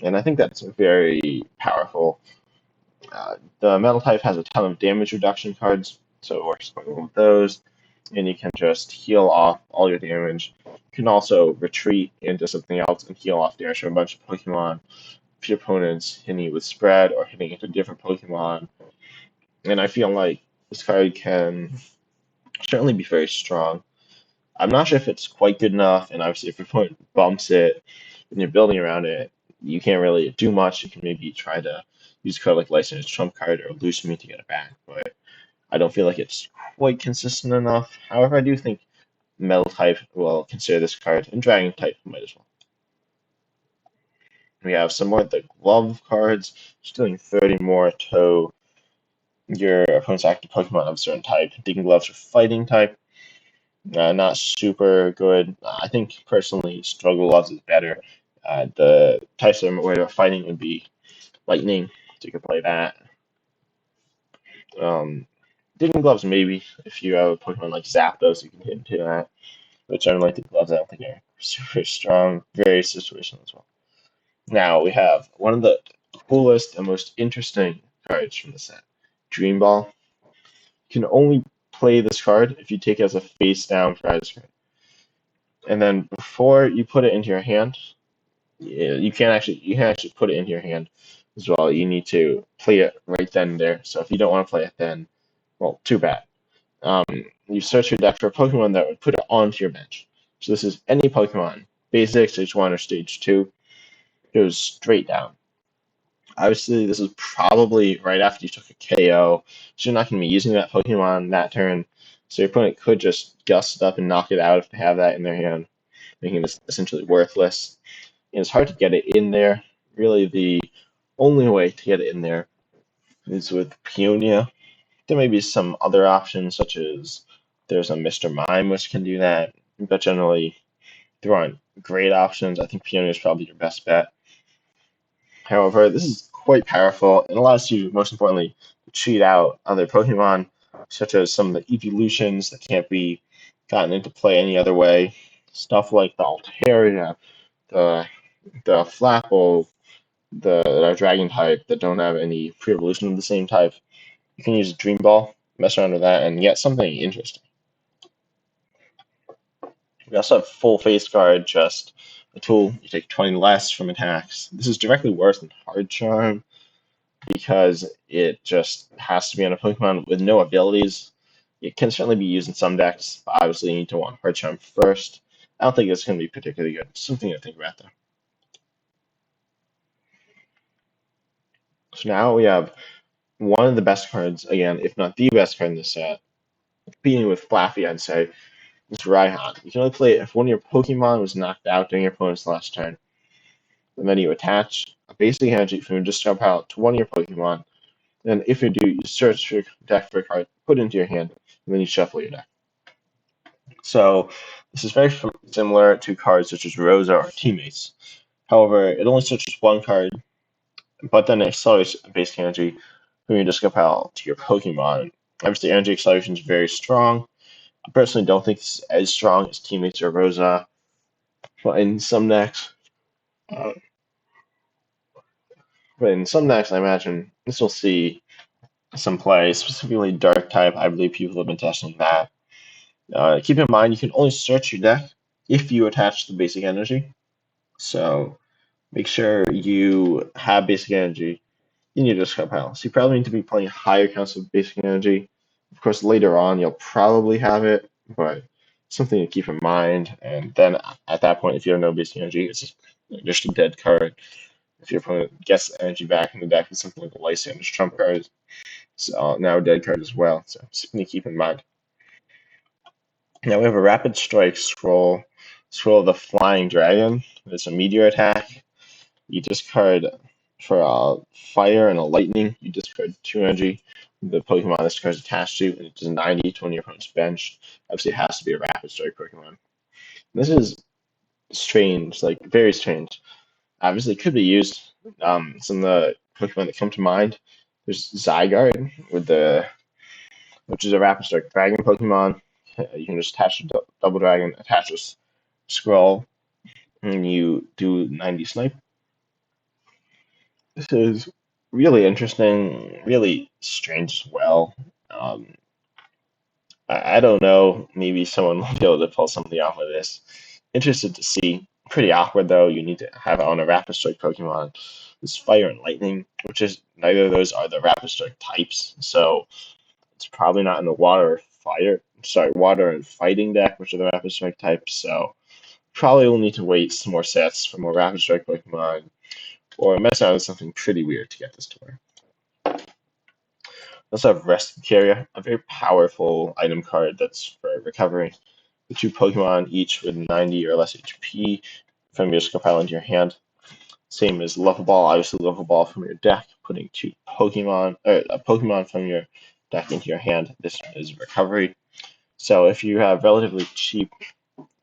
and I think that's very powerful. The Metal type has a ton of damage reduction cards, so it works quite well with those, and you can just heal off all your damage. You can also retreat into something else and heal off damage from a bunch of Pokemon if your opponent's hitting you with spread or hitting into different Pokemon. And I feel like this card can certainly be very strong. I'm not sure if it's quite good enough, and obviously if your opponent bumps it and you're building around it, you can't really do much. You can maybe try to use a card like License Trump card or Loose Me to get it back, but I don't feel like it's quite consistent enough. However, I do think Metal type will consider this card, and Dragon type might as well. We have some more of the Glove cards, just doing 30 more to your opponent's active Pokemon of a certain type. Digging Gloves are Fighting type. Not super good. I think personally, Struggle Gloves is better. The types that I'm worried about fighting would be Lightning, so you could play that. Digging Gloves maybe if you have a Pokemon like Zapdos, you can hit into that. But generally, the gloves I don't think are super strong. Very situational as well. Now we have one of the coolest and most interesting cards from the set, Dream Ball. You can only play this card if you take it as a face down prize card. And then before you put it into your hand, you can actually put it into your hand as well. You need to play it right then and there. So if you don't want to play it then, well, too bad. You search your deck for a Pokemon that would put it onto your bench. So this is any Pokemon, basic, stage 1 or stage 2, goes straight down. Obviously, this is probably right after you took a KO, so you're not going to be using that Pokemon that turn. So your opponent could just gust it up and knock it out if they have that in their hand, making this essentially worthless. And it's hard to get it in there. Really, the only way to get it in there is with Peonia. There may be some other options, such as there's a Mr. Mime, which can do that, but generally, there aren't great options. I think Peonia is probably your best bet. However, this is quite powerful and allows you, most importantly, to cheat out other Pokemon, such as some of the evolutions that can't be gotten into play any other way. Stuff like the Alteria, the Flapple, the Dragon type that don't have any pre-evolution of the same type. You can use a Dream Ball, mess around with that, and get something interesting. We also have Full Face Guard, just a tool. You take 20 less from attacks. This is directly worse than Hard Charm because it just has to be on a Pokemon with no abilities. It can certainly be used in some decks, but obviously you need to want Hard Charm first. I don't think it's going to be particularly good. Something to think about, though. So now we have one of the best cards, again, if not the best card in the set, competing with Flappy, I'd say, is Reihan. You can only play it if one of your Pokemon was knocked out during your opponent's last turn. And then you attach a basic energy from your discard pile to one of your Pokemon. And if you do, you search your deck for a card, put it into your hand, and then you shuffle your deck. So this is very similar to cards such as Rosa or Teammates. However, it only searches one card, but then it accelerates basic energy from your discard pile to your Pokemon. Obviously, energy acceleration is very strong. I personally don't think it's as strong as Teammates or Rosa, but in some decks, I imagine this will see some play, specifically Dark type. I believe people have been testing that. Keep in mind, you can only search your deck if you attach the basic energy. So make sure you have basic energy in your discard pile. So you probably need to be playing higher counts of basic energy. Of course, later on you'll probably have it, but something to keep in mind. And then at that point, if you have no basic energy, it's just a dead card. If your opponent gets energy back in the deck, it's something like a Lysander's trump card. So now a dead card as well. So something to keep in mind. Now we have a Rapid Strike scroll. Scroll of the Flying Dragon. It's a meteor attack. You discard for a fire and a lightning. You discard 2 energy. The Pokemon this card is attached to, and it does 90 to one of your opponent's bench. Obviously, it has to be a Rapid Strike Pokemon. This is strange, like very strange. Obviously, it could be used. Some of the Pokemon that come to mind. There's Zygarde which is a Rapid Strike Dragon Pokemon. You can just attach a Double Dragon, attach a Scroll, and you do 90 Snipe. This is really interesting, really strange as well. Um, I don't know. Maybe someone will be able to pull something off of this. Interested to see. Pretty awkward though. You need to have it on a Rapid Strike Pokemon. It's Fire and Lightning, which is neither of those are the Rapid Strike types. So it's probably not in the Water or Fire. Sorry, Water and Fighting deck, which are the Rapid Strike types. So probably will need to wait some more sets for more Rapid Strike Pokemon, or mess out with something pretty weird to get this to work. We also have Rescue Carrier, a very powerful item card that's for recovery. The 2 Pokemon, each with 90 or less HP from your discard pile into your hand. Same as Level Ball, obviously Level Ball from your deck, putting 2 Pokemon, or a Pokemon from your deck into your hand. This is recovery. So if you have relatively cheap,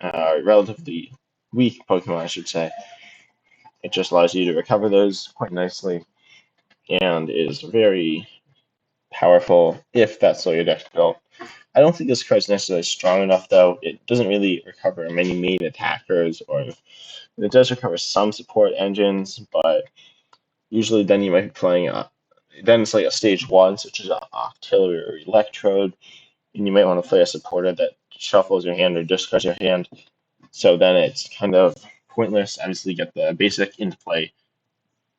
relatively weak Pokemon, I should say, it just allows you to recover those quite nicely, and is very powerful if that's all your deck's built. I don't think this card's necessarily strong enough, though. It doesn't really recover many main attackers, or it does recover some support engines, but usually then you might be playing then it's like a stage 1, such as an Alterio or Electrode, and you might want to play a supporter that shuffles your hand or discards your hand. So then it's kind of pointless. Obviously, you get the basic into play.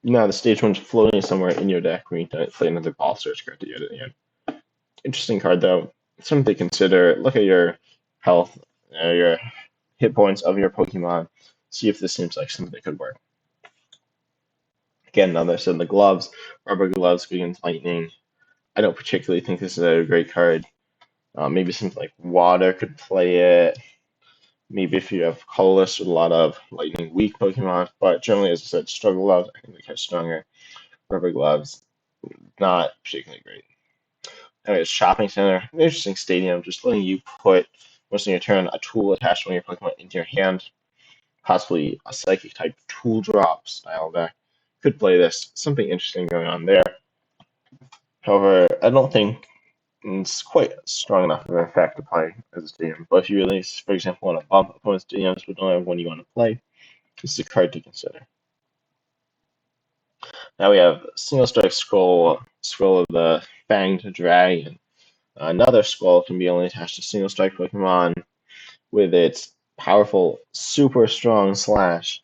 Now the stage 1's floating somewhere in your deck when you don't play another ball search card to get it in. Interesting card though. Something to consider. Look at your health, your hit points of your Pokemon. See if this seems like something that could work. Again, another set of the gloves, rubber gloves against lightning. I don't particularly think this is a great card. Maybe something like water could play it. Maybe if you have colorless with a lot of lightning weak Pokemon, but generally, as I said, struggle gloves, I think they catch stronger. Rubber gloves, not particularly great. Anyways, shopping center, an interesting stadium, just letting you put, once in your turn, a tool attached to one of your Pokemon into your hand, possibly a psychic type tool drop style deck. Could play this. Something interesting going on there. However, I don't think it's quite strong enough of an effect to play as a stadium. But if you really, for example, want to bump opponent's stadiums but don't have one you want to play, this is a card to consider. Now we have Single Strike Scroll of the Fanged Dragon. Another scroll can be only attached to Single Strike Pokemon with its powerful, super strong slash.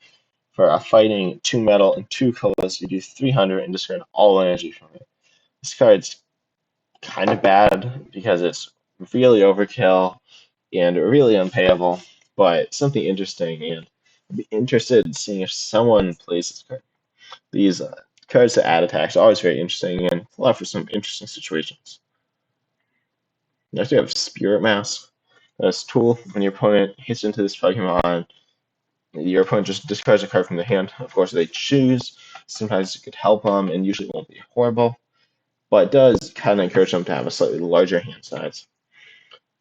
For a fighting 2 metal and 2 colorless, you do 300 and discard all energy from it. This card's kind of bad because it's really overkill and really unpayable, but something interesting, and I'd be interested in seeing if someone plays this card. These cards that add attacks are always very interesting and allow for some interesting situations. Next we have Spirit Mask. This tool, when your opponent hits into this Pokemon, your opponent just discards a card from their hand. Of course, they choose. Sometimes it could help them, and usually it won't be horrible, but it does kind of encourage them to have a slightly larger hand size.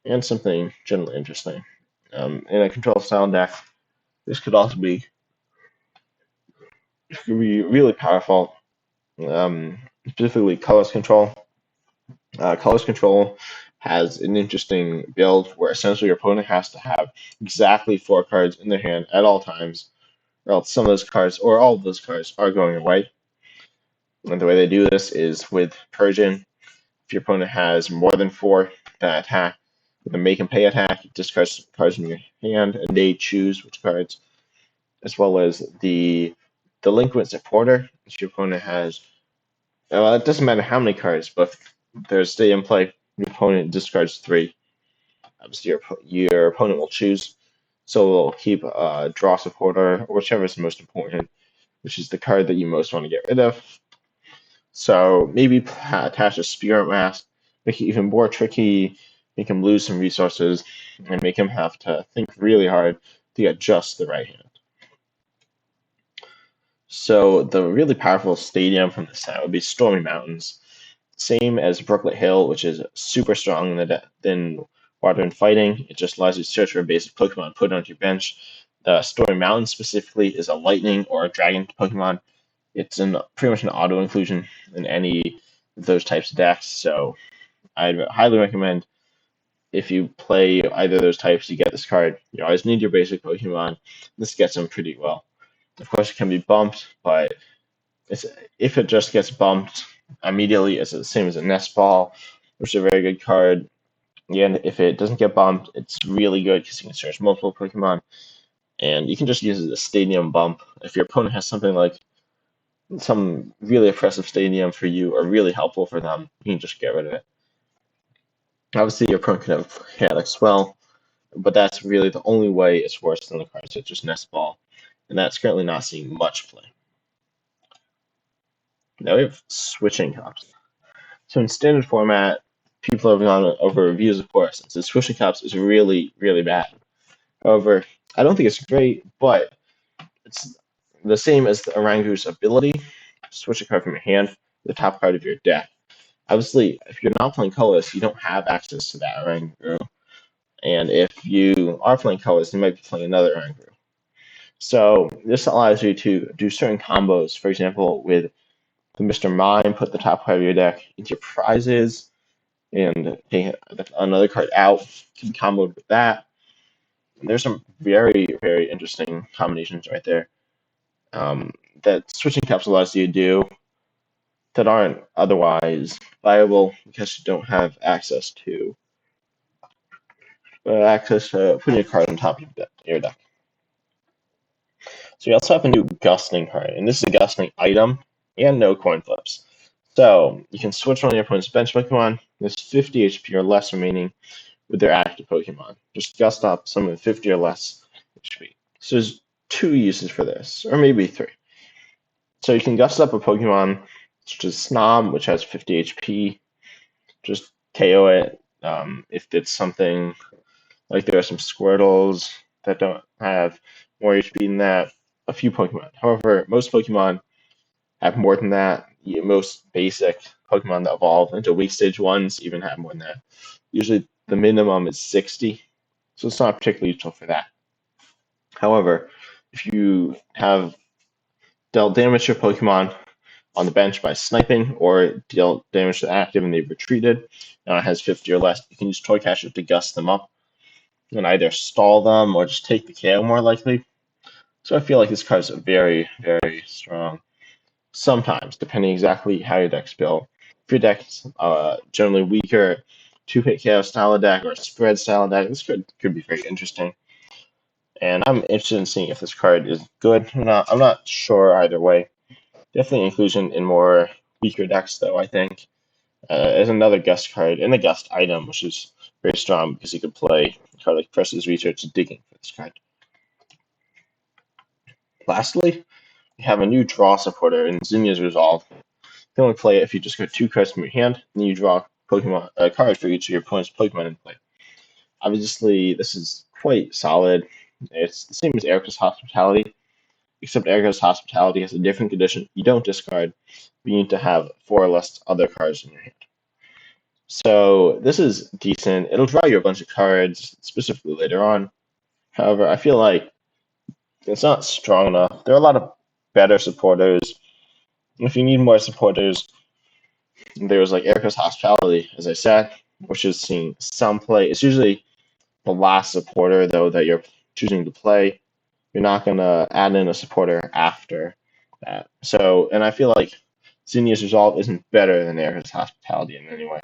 And something generally interesting. In a control style deck, this could also be really powerful. Specifically, Colors Control. Colors Control has an interesting build where essentially your opponent has to have exactly 4 cards in their hand at all times, or else some of those cards, or all of those cards, are going away. And the way they do this is with Persian. If your opponent has more than 4 that attack with a make and pay attack, you discard cards in your hand, and they choose which cards, as well as the delinquent supporter. If your opponent has, well, it doesn't matter how many cards, but if there's stadium play, your opponent discards 3. Obviously, your opponent will choose. So we'll keep draw supporter, or whichever is most important, which is the card that you most want to get rid of. So maybe attach a Spirit Mask, make it even more tricky, make him lose some resources, and make him have to think really hard to get just the right hand. So the really powerful stadium from the set would be Stormy Mountains. Same as Brooklet Hill, which is super strong than Water and Fighting. It just allows you to search for a basic Pokemon, put it onto your bench. The Stormy Mountains specifically is a Lightning or a Dragon Pokemon. It's pretty much an auto inclusion in any of those types of decks. So I'd highly recommend if you play either of those types, you get this card. You always need your basic Pokemon. This gets them pretty well. Of course, it can be bumped, but if it just gets bumped immediately, it's the same as a Nest Ball, which is a very good card. Again, if it doesn't get bumped, it's really good because you can search multiple Pokemon, and you can just use it as a stadium bump. If your opponent has something like some really oppressive stadium for you or really helpful for them, you can just get rid of it. Obviously, your opponent could have Chaotic Swell, but that's really the only way it's worse than the cards such as Nest Ball, and that's currently not seeing much play. Now we have Switching Cups. So in standard format, people have gone over reviews, of course, and said Switching Cups is really, really bad. However, I don't think it's great, but it's the same as the Orangu's ability. Switch a card from your hand to the top card of your deck. Obviously, if you're not playing colors, you don't have access to that Orangu. And if you are playing colors, you might be playing another Orangu. So this allows you to do certain combos. For example, with the Mr. Mime, put the top card of your deck into your prizes, and take another card out, can be comboed with that. And there's some very, very interesting combinations right there that Switching Cups allows you to do that aren't otherwise viable because you don't have access to putting a card on top of your deck. So you also have a new Gusting Heart, and this is a Gusting item and no coin flips. So you can switch one of your opponent's bench Pokemon. There's 50 HP or less remaining with their active Pokemon. Just gust up some with 50 or less HP. So there's 2 uses for this, or maybe 3. So you can gust up a Pokemon such as Snom, which has 50 HP. Just KO it. If it's something like there are some Squirtles that don't have more HP than that, a few Pokemon. However, most Pokemon have more than that. Most basic Pokemon that evolve into weak stage 1s even have more than that. Usually the minimum is 60, so it's not particularly useful for that. However, if you have dealt damage to your Pokemon on the bench by sniping, or dealt damage to the active and they've retreated, and it has 50 or less, you can use Toy Catcher to gust them up and either stall them or just take the KO more likely. So I feel like this card is very, very strong. Sometimes, depending exactly how your deck's built. If your deck's generally weaker, 2-hit KO style of deck or a spread style of deck, this could be very interesting. And I'm interested in seeing if this card is good. I'm not sure either way. Definitely inclusion in more weaker decks, though, I think. As another Gust card and a Gust item, which is very strong because you could play a card like Press's Research Digging for this card. Lastly, we have a new draw supporter in Zinnia's Resolve. You can only play it if you just get 2 cards from your hand, and you draw a card for each of your opponent's Pokemon in play. Obviously, this is quite solid. It's the same as Erica's Hospitality, except Erica's Hospitality has a different condition. You don't discard, but you need to have 4 or less other cards in your hand. So this is decent. It'll draw you a bunch of cards, specifically later on. However, I feel like it's not strong enough. There are a lot of better supporters. If you need more supporters, there's like Erica's Hospitality, as I said, which is seeing some play. It's usually the last supporter, though, that you're choosing to play. You're not going to add in a supporter after that. So, and I feel like Zinnia's Resolve isn't better than Erica's Hospitality in any way.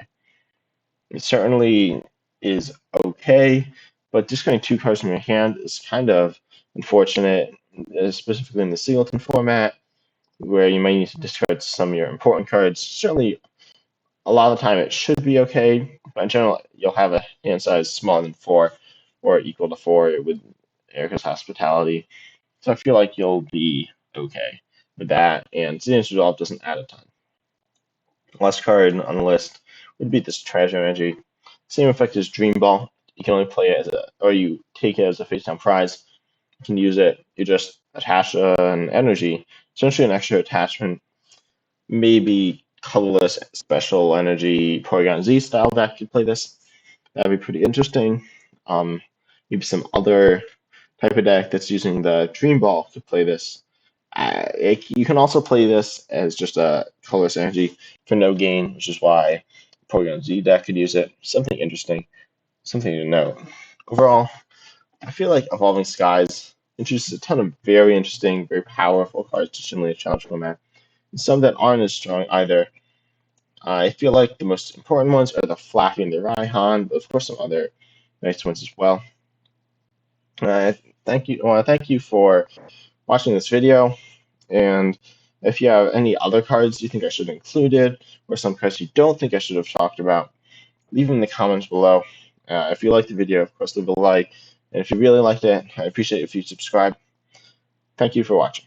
It certainly is okay, but discarding 2 cards from your hand is kind of unfortunate, specifically in the Singleton format. where you might need to discard some of your important cards. Certainly, a lot of the time it should be okay, but in general, you'll have a hand size smaller than 4 or equal to 4 with Erica's Hospitality. So I feel like you'll be okay with that, and Zenith's Resolve doesn't add a ton. Last card on the list would be this Treasure Energy. Same effect as Dream Ball. You can only play it as you take it as a face down prize. You can use it, you just attach an energy, essentially an extra attachment, maybe colorless special energy Porygon Z style deck could play this. That'd be pretty interesting. Maybe some other type of deck that's using the Dream Ball could play this. You can also play this as just a colorless energy for no gain, which is why Porygon Z deck could use it. Something interesting, something to note. Overall, I feel like Evolving Skies introduces a ton of very interesting, very powerful cards to Simulate Challenge format. And some that aren't as strong either. I feel like the most important ones are the Flappy and the Reihan, but of course some other nice ones as well. Thank you. I want to thank you for watching this video, and if you have any other cards you think I should have included, or some cards you don't think I should have talked about, leave them in the comments below. If you liked the video, of course, leave a like, and if you really liked it, I appreciate it if you subscribe. Thank you for watching.